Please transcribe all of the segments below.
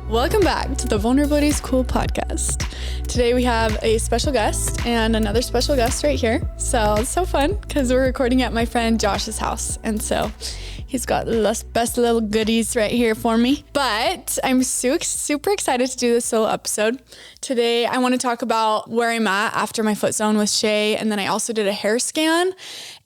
Welcome back to the Vulnerability is Cool podcast. Today we have a special guest and another special guest right here. So it's so fun because we're recording at my friend Josh's house. And so he's got the best little goodies right here for me. But I'm super excited to do this solo episode. Today I want to talk about where I'm at after my foot zone with Shae. And then I also did a hair scan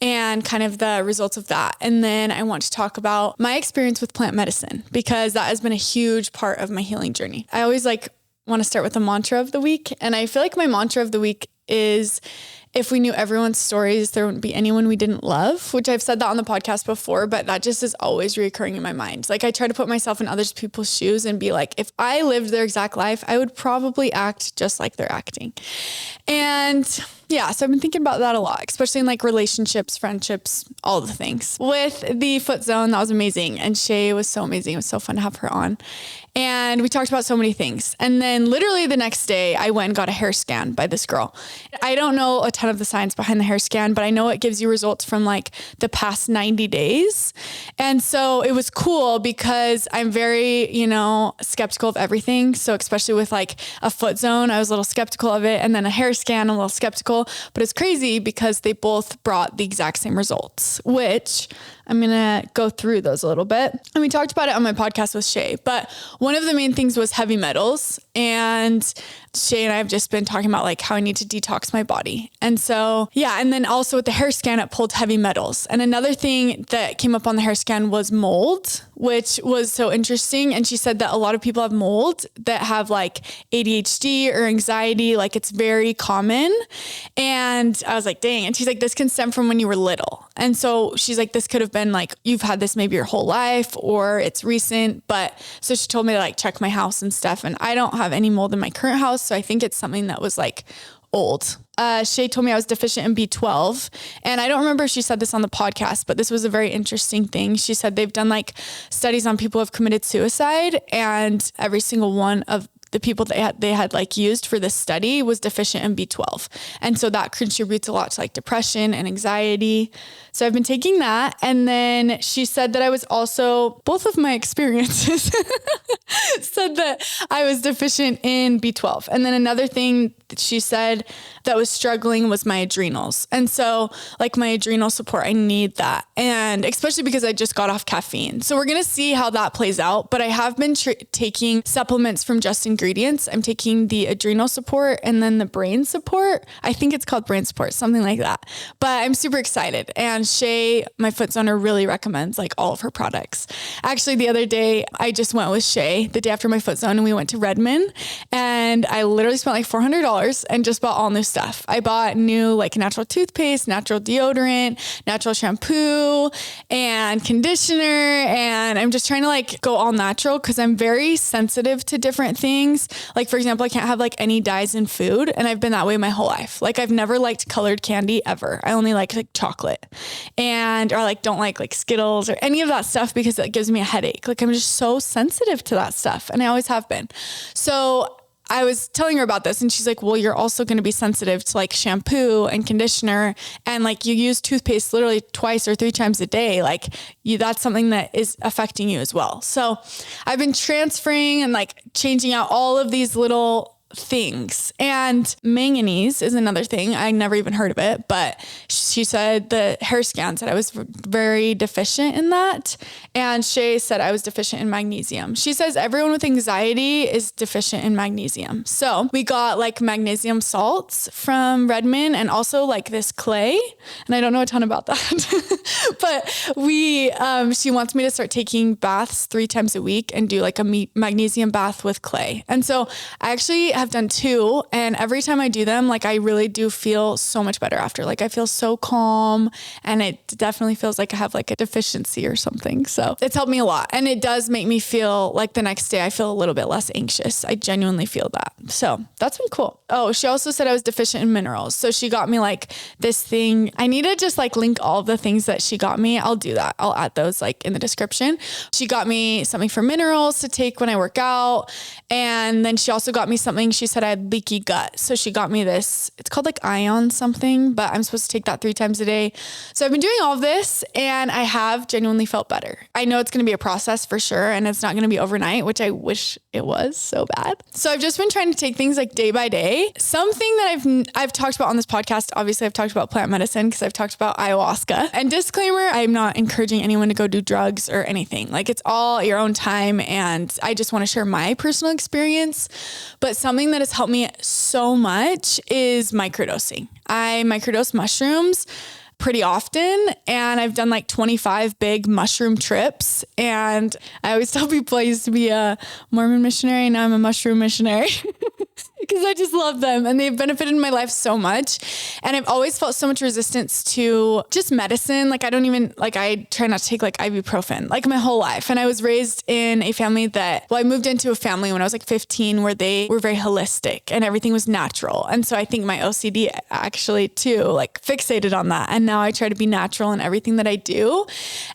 and kind of the results of that. And then I want to talk about my experience with plant medicine because that has been a huge part of my healing journey. I always want to start with the mantra of the week. And I feel like my mantra of the week is, if we knew everyone's stories, there wouldn't be anyone we didn't love, which I've said that on the podcast before, but that just is always reoccurring in my mind. Like I try to put myself in other people's shoes and be like, if I lived their exact life, I would probably act just like they're acting. And yeah, so I've been thinking about that a lot, especially in like relationships, friendships, all the things. With the foot zone, that was amazing. And Shae was so amazing. It was so fun to have her on. And we talked about so many things. And then literally the next day I went and got a hair scan by this girl. I don't know a ton of the science behind the hair scan, but I know it gives you results from like the past 90 days. And so it was cool because I'm very, skeptical of everything. So especially with like a foot zone, I was a little skeptical of it. And then a hair scan, I'm a little skeptical, but it's crazy because they both brought the exact same results, which I'm going to go through those a little bit. And we talked about it on my podcast with Shae, but one of the main things was heavy metals. And Shae and I have just been talking about like how I need to detox my body. And so, yeah. And then also with the hair scan, it pulled heavy metals. And another thing that came up on the hair scan was mold, which was so interesting. And she said that a lot of people have mold that have like ADHD or anxiety. Like it's very common. And I was like, dang. And she's like, this can stem from when you were little. And so she's like, this could have been like, you've had this maybe your whole life or it's recent. But so she told me to like check my house and stuff. And I don't have any mold in my current house. So I think it's something that was like old. Shae told me I was deficient in B12. And I don't remember if she said this on the podcast, but this was a very interesting thing. She said they've done like studies on people who have committed suicide, and every single one of the people they had like used for this study was deficient in B12. And so that contributes a lot to like depression and anxiety. So I've been taking that. And then she said that I was also, both of my experiences said that I was deficient in B12. And then another thing that she said that was struggling was my adrenals. And so like my adrenal support, I need that. And especially because I just got off caffeine. So we're going to see how that plays out. But I have been taking supplements from Just Ingredients. I'm taking the adrenal support and then the brain support. I think it's called brain support, something like that. But I'm super excited. And Shae, my foot zoner, really recommends like all of her products. Actually, the other day I just went with Shae the day after my foot zone and we went to Redmond, and I literally spent like $400 and just bought all new stuff. I bought new like natural toothpaste, natural deodorant, natural shampoo and conditioner. And I'm just trying to like go all natural because I'm very sensitive to different things. Like for example, I can't have like any dyes in food. And I've been that way my whole life. Like I've never liked colored candy ever. I only like chocolate or like don't like Skittles or any of that stuff because it gives me a headache. Like I'm just so sensitive to that stuff. And I always have been. So I was telling her about this and she's like, well, you're also going to be sensitive to like shampoo and conditioner. And like you use toothpaste literally 2 or 3 times a day. Like that's something that is affecting you as well. So I've been transferring and like changing out all of these little things. And manganese is another thing. I never even heard of it, but she said the hair scan said I was very deficient in that. And Shae said I was deficient in magnesium. She says everyone with anxiety is deficient in magnesium. So we got like magnesium salts from Redmond and also like this clay. And I don't know a ton about that, but she wants me to start taking baths 3 times a week and do like a magnesium bath with clay. And so I actually have done 2, and every time I do them, like I really do feel so much better after. Like I feel so calm, and it definitely feels like I have like a deficiency or something. So it's helped me a lot, and it does make me feel like the next day I feel a little bit less anxious. I genuinely feel that. So that's been cool. Oh, she also said I was deficient in minerals. So she got me like this thing. I need to just like link all of the things that she got me. I'll do that. I'll add those like in the description. She got me something for minerals to take when I work out. And then she also got me something morning she said I had leaky gut. So she got me this, it's called like ion something, but I'm supposed to take that 3 times a day. So I've been doing all of this and I have genuinely felt better. I know it's going to be a process for sure. And it's not going to be overnight, which I wish it was so bad. So I've just been trying to take things like day by day. Something that I've talked about on this podcast, obviously I've talked about plant medicine because I've talked about ayahuasca. And disclaimer, I'm not encouraging anyone to go do drugs or anything. Like it's all your own time. And I just want to share my personal experience. But something that has helped me so much is microdosing. I microdose mushrooms pretty often. And I've done like 25 big mushroom trips. And I always tell people I used to be a Mormon missionary. Now I'm a mushroom missionary. Because I just love them and they've benefited my life so much. And I've always felt so much resistance to just medicine. Like I try not to take like ibuprofen like my whole life. And I was raised in a family I moved into a family when I was like 15 where they were very holistic and everything was natural. And so I think my OCD actually too, like fixated on that. And now I try to be natural in everything that I do.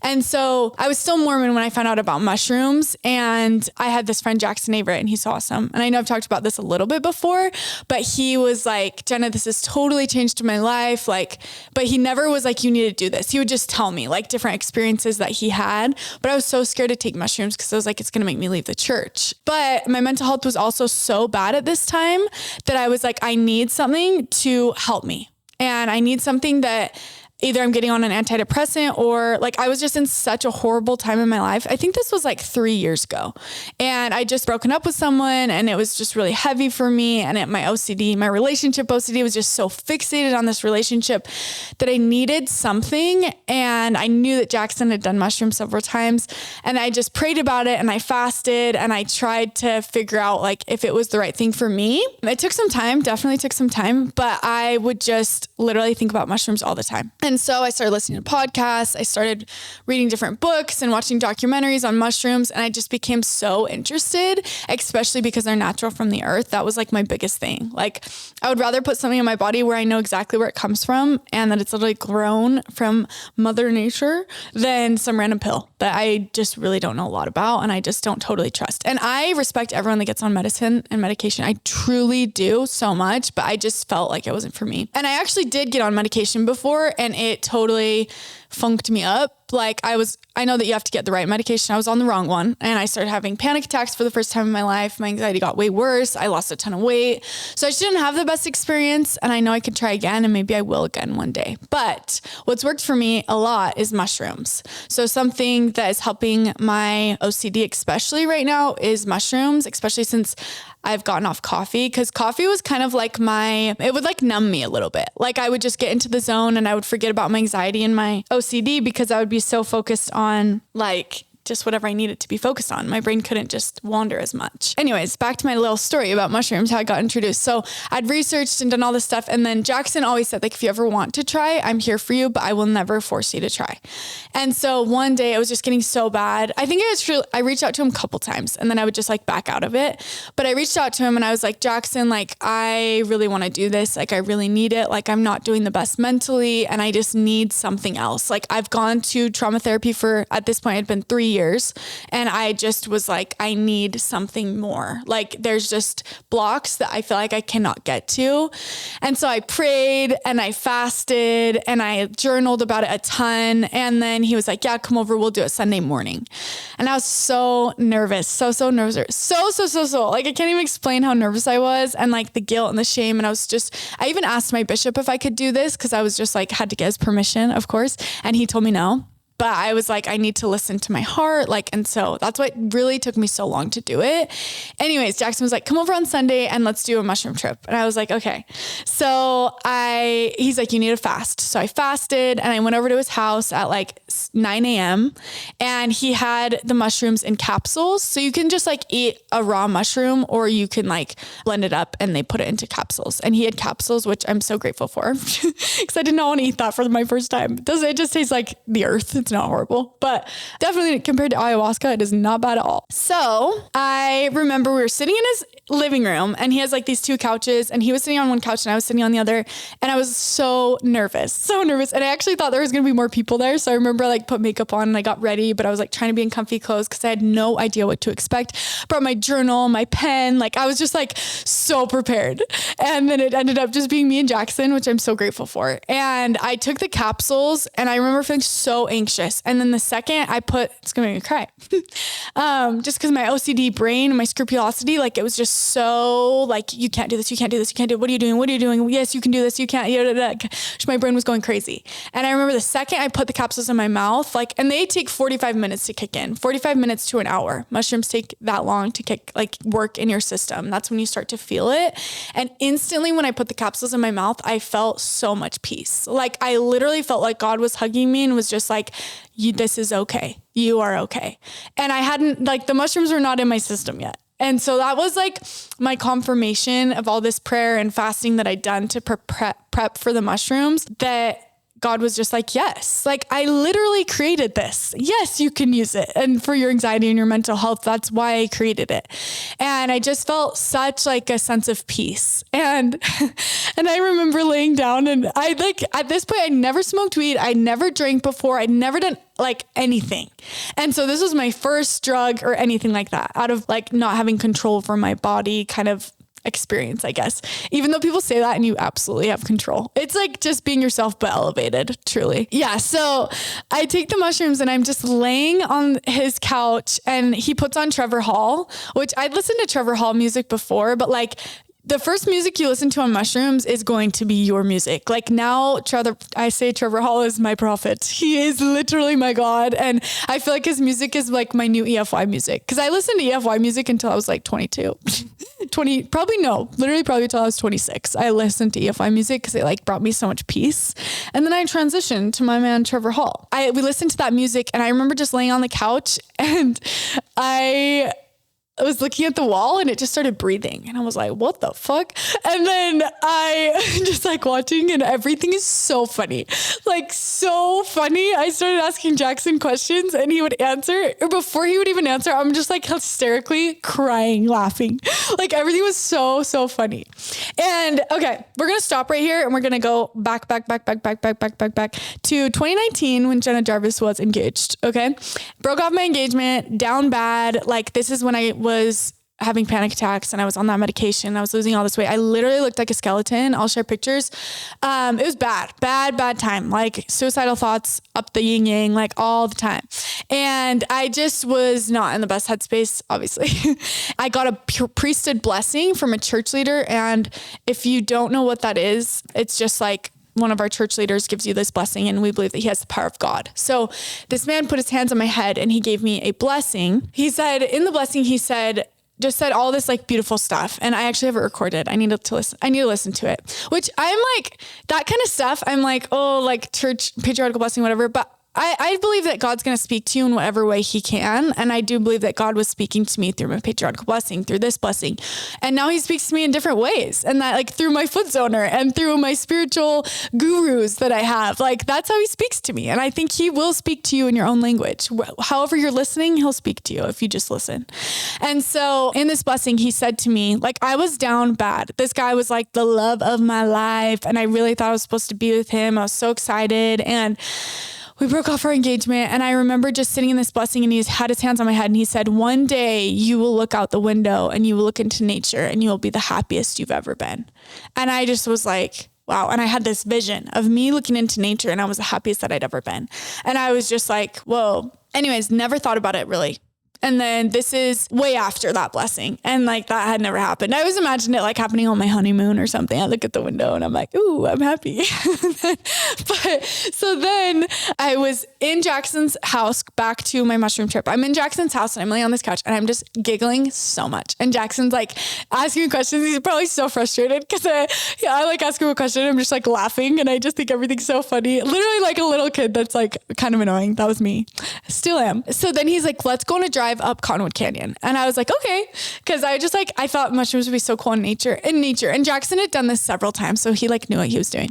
And so I was still Mormon when I found out about mushrooms, and I had this friend, Jackson Averett, and he's awesome. And I know I've talked about this a little bit before, but he was like, Jenna, this has totally changed my life. Like, but he never was like, you need to do this. He would just tell me like different experiences that he had, but I was so scared to take mushrooms because I was like, it's going to make me leave the church. But my mental health was also so bad at this time that I was like, I need something to help me. And I need something that either I'm getting on an antidepressant or like I was just in such a horrible time in my life. I think this was like 3 years ago, and I just broken up with someone and it was just really heavy for me. And my OCD, my relationship OCD was just so fixated on this relationship that I needed something. And I knew that Jackson had done mushrooms several times, and I just prayed about it and I fasted and I tried to figure out like if it was the right thing for me. It took some time, definitely took some time, but I would just literally think about mushrooms all the time. And so I started listening to podcasts. I started reading different books and watching documentaries on mushrooms. And I just became so interested, especially because they're natural from the earth. That was like my biggest thing. Like I would rather put something in my body where I know exactly where it comes from and that it's literally grown from Mother Nature than some random pill that I just really don't know a lot about. And I just don't totally trust. And I respect everyone that gets on medicine and medication. I truly do so much, but I just felt like it wasn't for me. And I actually did get on medication before, and it totally funked me up. Like I know that you have to get the right medication. I was on the wrong one, and I started having panic attacks for the first time in my life. My anxiety got way worse. I lost a ton of weight. So I just didn't have the best experience, and I know I could try again, and maybe I will again one day. But what's worked for me a lot is mushrooms. So something that is helping my OCD, especially right now, is mushrooms, especially since I've gotten off coffee, because coffee was kind of like it would like numb me a little bit. Like I would just get into the zone and I would forget about my anxiety and my OCD because I would be so focused on like just whatever I needed to be focused on. My brain couldn't just wander as much. Anyways, back to my little story about mushrooms, how I got introduced. So I'd researched and done all this stuff. And then Jackson always said, like, if you ever want to try, I'm here for you, but I will never force you to try. And so one day I was just getting so bad. I think I reached out to him a couple times and then I would just like back out of it. But I reached out to him and I was like, Jackson, like, I really want to do this. Like, I really need it. Like, I'm not doing the best mentally and I just need something else. Like, I've gone to trauma therapy for, at this point, it had been 3 years. And I just was like, I need something more. Like there's just blocks that I feel like I cannot get to. And so I prayed and I fasted and I journaled about it a ton. And then he was like, yeah, come over. We'll do it Sunday morning. And I was so nervous, so nervous. So like, I can't even explain how nervous I was and like the guilt and the shame. And I even asked my bishop if I could do this because I was just like, had to get his permission, of course. And he told me no. But I was like, I need to listen to my heart. Like, and so that's what really took me so long to do it. Anyways, Jackson was like, come over on Sunday and let's do a mushroom trip. And I was like, okay. So he's like, you need to fast. So I fasted and I went over to his house at like 9 a.m. and he had the mushrooms in capsules. So you can just like eat a raw mushroom or you can like blend it up and they put it into capsules. And he had capsules, which I'm so grateful for because I did not want to eat that for my first time. It just tastes like the earth. It's not horrible, but definitely compared to ayahuasca, it is not bad at all. So I remember we were sitting in his living room and he has like these two couches and he was sitting on one couch and I was sitting on the other. And I was so nervous. And I actually thought there was going to be more people there. So I remember I like put makeup on and I got ready, but I was like trying to be in comfy clothes because I had no idea what to expect. Brought my journal, my pen, like I was just like so prepared. And then it ended up just being me and Jackson, which I'm so grateful for. And I took the capsules and I remember feeling so anxious. And then the second it's going to make me cry. Just because my OCD brain, my scrupulosity, like it was just so like, you can't do this, you can't do this, you can't do it. What are you doing? What are you doing? Yes, you can do this. You can't. My brain was going crazy. And I remember the second I put the capsules in my mouth, like, and they take 45 minutes to kick in, 45 minutes to an hour. Mushrooms take that long to work in your system. That's when you start to feel it. And instantly when I put the capsules in my mouth, I felt so much peace. Like I literally felt like God was hugging me and was just like, this is okay. You are okay. And I hadn't, like, the mushrooms were not in my system yet. And so that was like my confirmation of all this prayer and fasting that I'd done to prep for the mushrooms, that God was just like, yes, like I literally created this. Yes, you can use it. And for your anxiety and your mental health, that's why I created it. And I just felt such like a sense of peace. And I remember laying down and I like, at this point, I never smoked weed. I never drank before. I'd never done like anything. And so this was my first drug or anything like that, out of like not having control over my body kind of experience, I guess, even though people say that and you absolutely have control. It's like just being yourself, but elevated, truly. Yeah. So I take the mushrooms and I'm just laying on his couch and he puts on Trevor Hall, which I'd listened to Trevor Hall music before, but like the first music you listen to on mushrooms is going to be your music. Like now, I say Trevor Hall is my prophet. He is literally my God. And I feel like his music is like my new EFY music. Cause I listened to EFY music until I was like 22, probably until I was 26. I listened to EFY music cause it like brought me so much peace. And then I transitioned to my man, Trevor Hall. We listened to that music and I remember just laying on the couch and I was looking at the wall and it just started breathing and I was like, what the fuck? And then I just like watching and everything is so funny, like so funny. I started asking Jackson questions and he would answer, or before he would even answer, I'm just like hysterically crying, laughing. Like everything was so funny. And okay, we're going to stop right here and we're going to go back to 2019 when Jenna Jarvis was engaged. Okay. Broke off my engagement, down bad. Like this is when I was having panic attacks and I was on that medication. I was losing all this weight. I literally looked like a skeleton. I'll share pictures. It was bad time, like suicidal thoughts up the yin yang, like all the time. And I just was not in the best headspace, obviously. I got a priesthood blessing from a church leader. And if you don't know what that is, it's just like, one of our church leaders gives you this blessing and we believe that he has the power of God. So this man put his hands on my head and he gave me a blessing. He said, in the blessing, he said all this like beautiful stuff. And I actually have it recorded. I need to listen to it, which I'm like, that kind of stuff. I'm like, oh, like church, patriarchal blessing, whatever. But I believe that God's going to speak to you in whatever way he can. And I do believe that God was speaking to me through my patriarchal blessing, through this blessing. And now he speaks to me in different ways. And that like through my foot zoner and through my spiritual gurus that I have, like that's how he speaks to me. And I think he will speak to you in your own language. However you're listening, he'll speak to you if you just listen. And so in this blessing, he said to me, like I was down bad. This guy was like the love of my life. And I really thought I was supposed to be with him. I was so excited. And we broke off our engagement and I remember just sitting in this blessing and he had his hands on my head and he said, one day you will look out the window and you will look into nature and you will be the happiest you've ever been. And I just was like, wow. And I had this vision of me looking into nature and I was the happiest that I'd ever been. And I was just like, whoa. Anyways, never thought about it really. And then this is way after that blessing. And like that had never happened. I always imagined it like happening on my honeymoon or something. I look at the window and I'm like, ooh, I'm happy. But so then I was in Jackson's house back to my mushroom trip. I'm in Jackson's house and I'm laying on this couch and I'm just giggling so much. And Jackson's like asking me questions. He's probably so frustrated because I like ask him a question. I'm just like laughing and I just think everything's so funny. Literally like a little kid that's like kind of annoying. That was me. Still am. So then he's like, let's go on a drive drive up Cottonwood Canyon. And I was like, okay. Cause I just like, I thought mushrooms would be so cool in nature. And Jackson had done this several times. So he like knew what he was doing.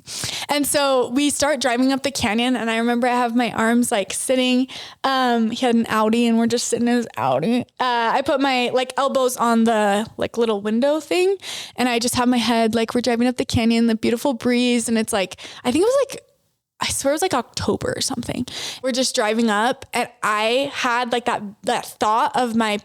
And so we start driving up the canyon. And I remember I have my arms like sitting, he had an Audi and we're just sitting in his Audi. I put my like elbows on the like little window thing. And I just have my head, like we're driving up the canyon, the beautiful breeze. And it's like, I think it was like, I swear it was like October or something. We're just driving up and I had like that thought of my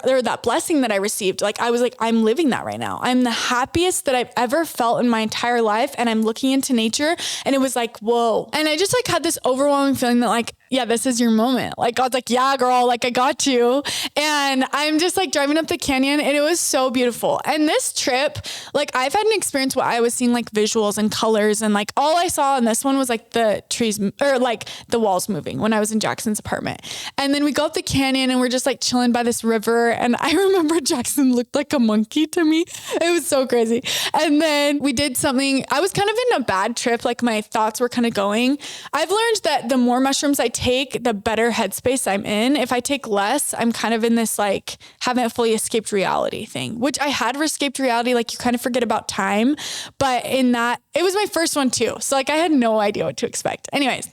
or that blessing that I received. Like I was like, I'm living that right now. I'm the happiest that I've ever felt in my entire life. And I'm looking into nature and it was like, whoa. And I just like had this overwhelming feeling that like, yeah, this is your moment. Like God's like, yeah, girl, like I got you. And I'm just like driving up the canyon and it was so beautiful. And this trip, like I've had an experience where I was seeing like visuals and colors and like all I saw in this one was like the trees or like the walls moving when I was in Jackson's apartment. And then we go up the canyon and we're just like chilling by this river. And I remember Jackson looked like a monkey to me. It was so crazy. And then we did something, I was kind of in a bad trip. Like my thoughts were kind of going. I've learned that the more mushrooms I take, the better headspace I'm in. If I take less, I'm kind of in this like haven't fully escaped reality thing, which I had escaped reality. Like you kind of forget about time, but in that it was my first one too. So like I had no idea what to expect. Anyways,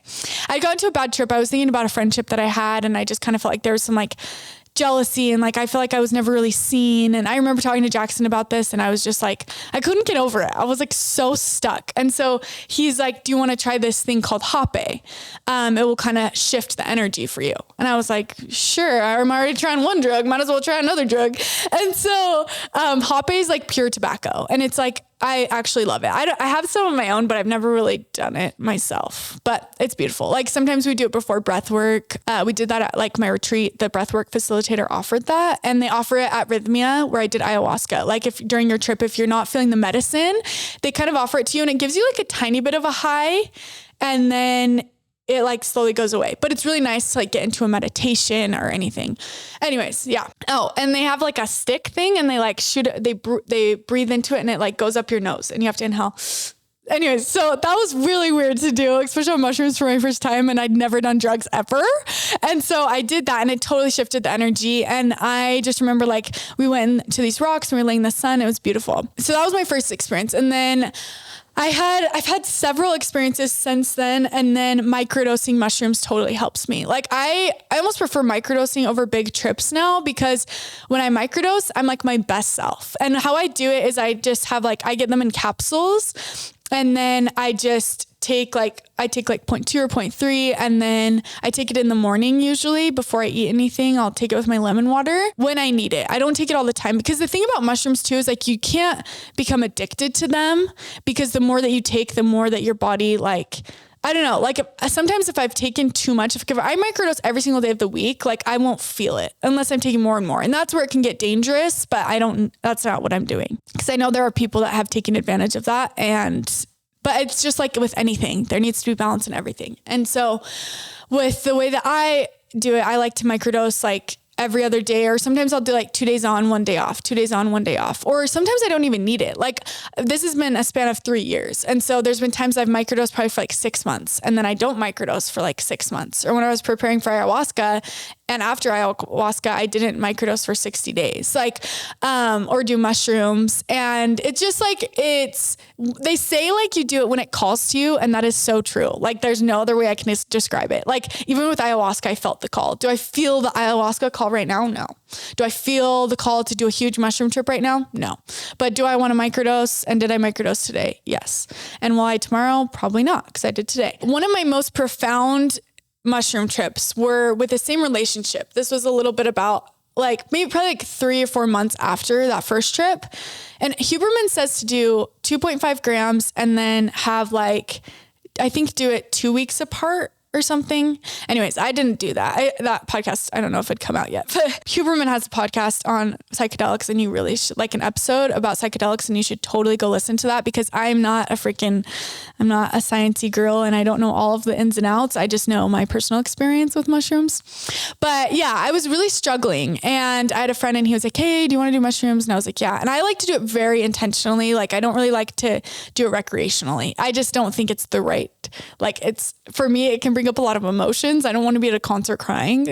I got into a bad trip. I was thinking about a friendship that I had and I just kind of felt like there was some like jealousy and like I feel like I was never really seen. And I remember talking to Jackson about this and I was just like, I couldn't get over it. I was like so stuck. And so he's like, do you want to try this thing called Shae? It will kind of shift the energy for you. And I was like, sure, I'm already trying one drug, might as well try another drug. And so Shae is like pure tobacco and it's like, I actually love it. I have some of my own, but I've never really done it myself, but it's beautiful. Like sometimes we do it before breath work. We did that at like my retreat, the breath work facilitator offered that and they offer it at Rhythmia where I did ayahuasca. Like if during your trip, if you're not feeling the medicine, they kind of offer it to you and it gives you like a tiny bit of a high and then it like slowly goes away, but it's really nice to like get into a meditation or anything. Anyways. Yeah. Oh, and they have like a stick thing and they like they breathe into it and it like goes up your nose and you have to inhale. Anyways, so that was really weird to do, especially on mushrooms for my first time. And I'd never done drugs ever. And so I did that and it totally shifted the energy. And I just remember like we went to these rocks and we were laying in the sun. It was beautiful. So that was my first experience. And then I've had several experiences since then. And then microdosing mushrooms totally helps me. Like I almost prefer microdosing over big trips now because when I microdose, I'm like my best self. And how I do it is I just have like, I get them in capsules and then I just take like 0.2 or 0.3 and then I take it in the morning usually before I eat anything. I'll take it with my lemon water when I need it. I don't take it all the time because the thing about mushrooms too is like you can't become addicted to them because the more that you take, the more that your body like, I don't know, like sometimes if I've taken too much, if I microdose every single day of the week, like I won't feel it unless I'm taking more and more. And that's where it can get dangerous, but that's not what I'm doing. Because I know there are people that have taken advantage of that but it's just like with anything, there needs to be balance in everything. And so with the way that I do it, I like to microdose like every other day, or sometimes I'll do like 2 days on, 1 day off, 2 days on, 1 day off. Or sometimes I don't even need it. Like this has been a span of 3 years. And so there's been times I've microdosed probably for like 6 months and then I don't microdose for like 6 months. Or when I was preparing for ayahuasca and after ayahuasca, I didn't microdose for 60 days, like, or do mushrooms. And it's just like, they say like you do it when it calls to you. And that is so true. Like there's no other way I can describe it. Like even with ayahuasca, I felt the call. Do I feel the ayahuasca call right now? No. Do I feel the call to do a huge mushroom trip right now? No. But do I want to microdose? And did I microdose today? Yes. And will I tomorrow? Probably not, because I did today. One of my most profound mushroom trips were with the same relationship. This was a little bit about like maybe probably like 3 or 4 months after that first trip. And Huberman says to do 2.5 grams and then have like, I think do it 2 weeks apart or something. Anyways, I didn't do that. That podcast, I don't know if it'd come out yet, but Huberman has a podcast on psychedelics and you really should, like an episode about psychedelics, and you should totally go listen to that because I'm not a sciencey girl and I don't know all of the ins and outs. I just know my personal experience with mushrooms. But yeah, I was really struggling and I had a friend and he was like, hey, do you want to do mushrooms? And I was like, yeah. And I like to do it very intentionally. Like I don't really like to do it recreationally. I just don't think it's the right, like it's, for me, it can bring bring up a lot of emotions. I don't want to be at a concert crying,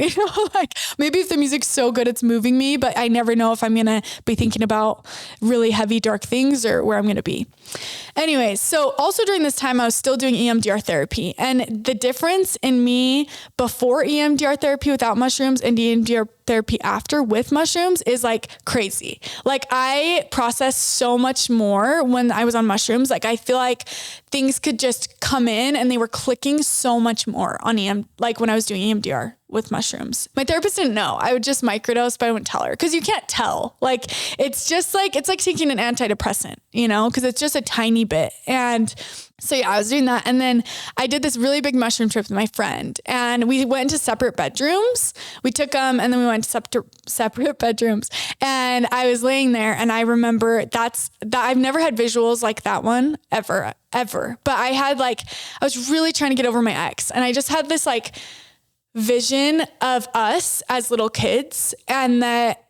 like maybe if the music's so good, it's moving me, but I never know if I'm going to be thinking about really heavy, dark things or where I'm going to be. Anyways, so also during this time, I was still doing EMDR therapy, and the difference in me before EMDR therapy without mushrooms and EMDR therapy after with mushrooms is like crazy. Like I processed so much more when I was on mushrooms. Like I feel like things could just come in and they were clicking so much more on like when I was doing EMDR with mushrooms. My therapist didn't know. I would just microdose, but I wouldn't tell her because you can't tell. Like it's just like, it's like taking an antidepressant, because it's just a tiny bit. And so yeah, I was doing that. And then I did this really big mushroom trip with my friend, and we went into separate bedrooms. We took them and then we went to separate bedrooms, and I was laying there and I remember that I've never had visuals like that one ever. But I was really trying to get over my ex, and I just had this like vision of us as little kids, and that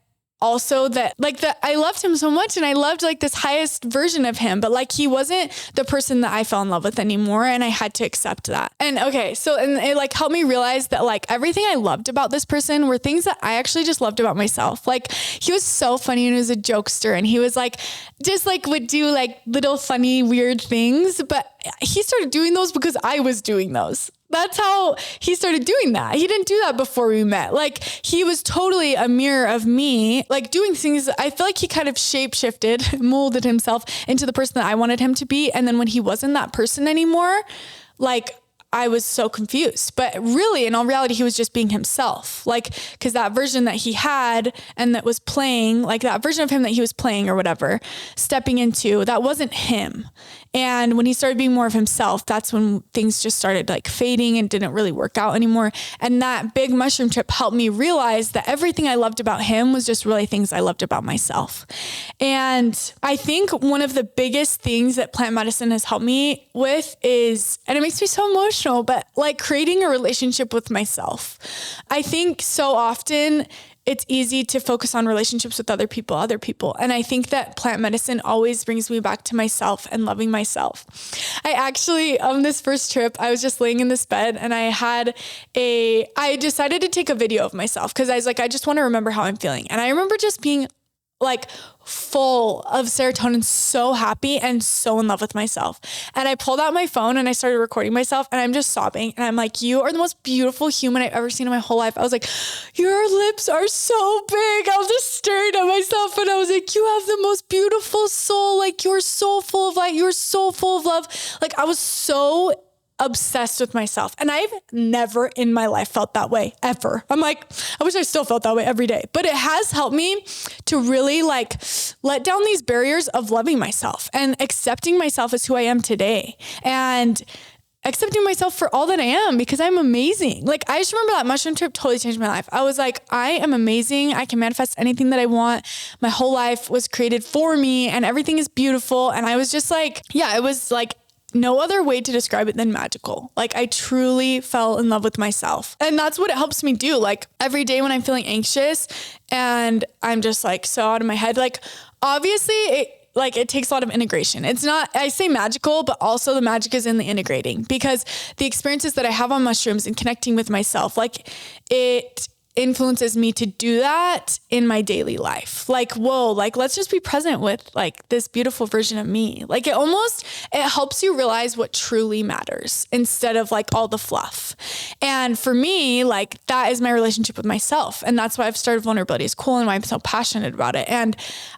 also that I loved him so much, and I loved like this highest version of him, but like he wasn't the person that I fell in love with anymore, and I had to accept that. And and it like helped me realize that like everything I loved about this person were things that I actually just loved about myself. Like he was so funny and he was a jokester, and he was like just like would do like little funny weird things, but he started doing those because I was doing those. That's how he started doing that. He didn't do that before we met. Like he was totally a mirror of me, like doing things. I feel like he kind of shape-shifted, molded himself into the person that I wanted him to be. And then when he wasn't that person anymore, like I was so confused, but really in all reality, he was just being himself. Like, cause that version that he had and that was playing, like that version of him that he was playing or whatever, stepping into, that wasn't him. And when he started being more of himself, that's when things just started like fading and didn't really work out anymore. And that big mushroom trip helped me realize that everything I loved about him was just really things I loved about myself. And I think one of the biggest things that plant medicine has helped me with is, and it makes me so emotional, but like creating a relationship with myself. I think so often it's easy to focus on relationships with other people. And I think that plant medicine always brings me back to myself and loving myself. I actually, on this first trip, I was just laying in this bed, and I decided to take a video of myself because I was like, I just want to remember how I'm feeling. And I remember just being like full of serotonin, so happy and so in love with myself. And I pulled out my phone and I started recording myself, and I'm just sobbing. And I'm like, you are the most beautiful human I've ever seen in my whole life. I was like, your lips are so big. I was just staring at myself, and I was like, you have the most beautiful soul. Like you're so full of light. You're so full of love. Like I was so obsessed with myself. And I've never in my life felt that way ever. I'm like, I wish I still felt that way every day, but it has helped me to really like let down these barriers of loving myself and accepting myself as who I am today, and accepting myself for all that I am, because I'm amazing. Like I just remember that mushroom trip totally changed my life. I was like, I am amazing. I can manifest anything that I want. My whole life was created for me and everything is beautiful. And I was just like, yeah, it was like no other way to describe it than magical. Like I truly fell in love with myself. And that's what it helps me do. Like every day when I'm feeling anxious and I'm just like so out of my head, like obviously it takes a lot of integration. It's not, I say magical, but also the magic is in the integrating, because the experiences that I have on mushrooms and connecting with myself, like it influences me to do that in my daily life. Like, whoa, like, let's just be present with like this beautiful version of me. Like it helps you realize what truly matters instead of like all the fluff. And for me, like that is my relationship with myself. And that's why I've started Vulnerability is Cool and why I'm so passionate about it. And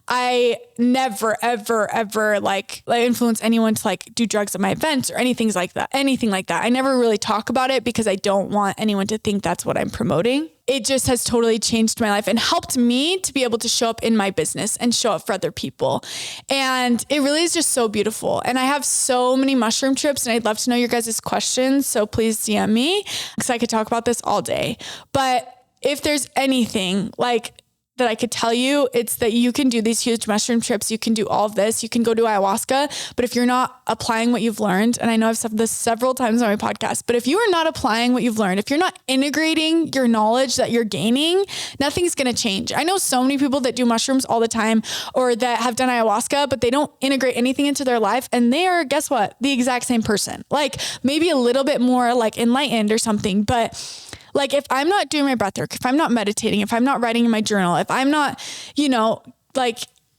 I never, ever, ever like influence anyone to like do drugs at my events or anything like that. I never really talk about it because I don't want anyone to think that's what I'm promoting. It just has totally changed my life and helped me to be able to show up in my business and show up for other people. And it really is just so beautiful. And I have so many mushroom trips, and I'd love to know your guys' questions. So please DM me because I could talk about this all day. But if there's anything, like that I could tell you, it's that you can do these huge mushroom trips. You can do all of this. You can go do ayahuasca. But if you're not applying what you've learned, and I know I've said this several times on my podcast, but if you are not applying what you've learned, if you're not integrating your knowledge that you're gaining, nothing's going to change. I know so many people that do mushrooms all the time or that have done ayahuasca, but they don't integrate anything into their life. And they are, guess what? The exact same person. Like maybe a little bit more like enlightened or something, but like if I'm not doing my breath work, if I'm not meditating, if I'm not writing in my journal, if I'm not, like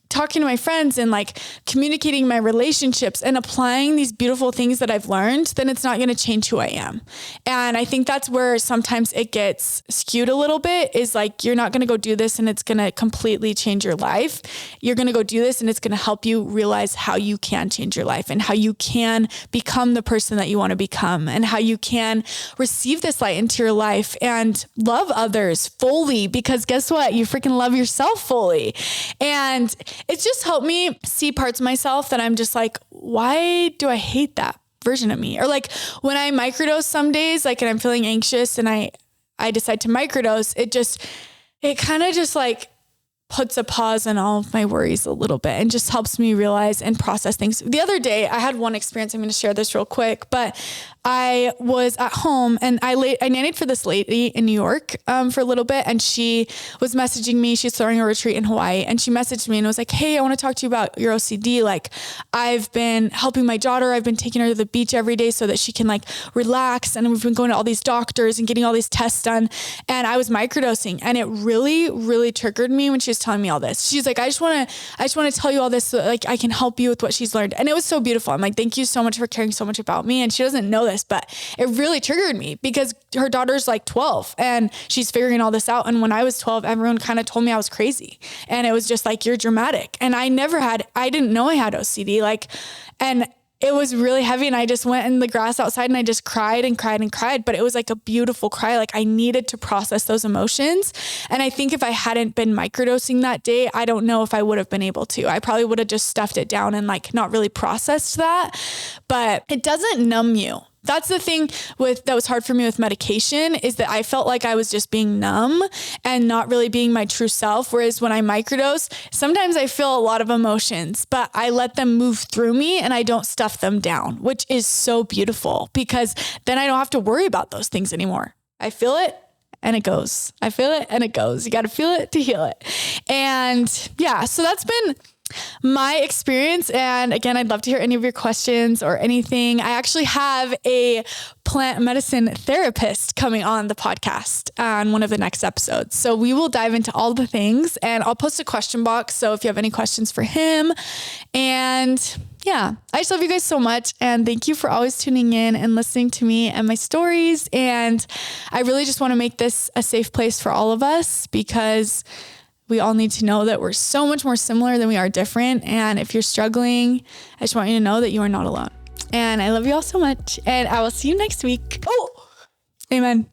talking to my friends and like communicating my relationships and applying these beautiful things that I've learned, then it's not going to change who I am. And I think that's where sometimes it gets skewed a little bit, is like, you're not going to go do this and it's going to completely change your life. You're going to go do this and it's going to help you realize how you can change your life and how you can become the person that you want to become and how you can receive this light into your life and love others fully, because guess what? You freaking love yourself fully. And it's just helped me see parts of myself that I'm just like, why do I hate that version of me? Or like when I microdose some days, like, and I'm feeling anxious and I decide to microdose, it kind of just like puts a pause on all of my worries a little bit and just helps me realize and process things. The other day I had one experience. I'm going to share this real quick, but I was at home and I nannied for this lady in New York for a little bit, and she was messaging me. She's throwing a retreat in Hawaii, and she messaged me and was like, "Hey, I want to talk to you about your OCD. Like, I've been helping my daughter. I've been taking her to the beach every day so that she can like relax. And we've been going to all these doctors and getting all these tests done. And I was microdosing, and it really, really triggered me when she was telling me all this. She's like, I just want to tell you all this so that, like, I can help you with what she's learned." And it was so beautiful. I'm like, thank you so much for caring so much about me. And she doesn't know this, but it really triggered me because her daughter's like 12 and she's figuring all this out. And when I was 12, everyone kind of told me I was crazy. And it was just like, you're dramatic. And I didn't know I had OCD. And it was really heavy. And I just went in the grass outside and I just cried and cried and cried. But it was like a beautiful cry. Like I needed to process those emotions. And I think if I hadn't been microdosing that day, I don't know if I would have been able to. I probably would have just stuffed it down and like not really processed that. But it doesn't numb you. That's the thing that was hard for me with medication, is that I felt like I was just being numb and not really being my true self. Whereas when I microdose, sometimes I feel a lot of emotions, but I let them move through me and I don't stuff them down, which is so beautiful because then I don't have to worry about those things anymore. I feel it and it goes. I feel it and it goes. You got to feel it to heal it. And yeah, so that's been my experience. And again, I'd love to hear any of your questions or anything. I actually have a plant medicine therapist coming on the podcast on one of the next episodes. So we will dive into all the things, and I'll post a question box. So if you have any questions for him, and yeah, I just love you guys so much. And thank you for always tuning in and listening to me and my stories. And I really just want to make this a safe place for all of us, because we all need to know that we're so much more similar than we are different. And if you're struggling, I just want you to know that you are not alone. And I love you all so much. And I will see you next week. Oh, amen.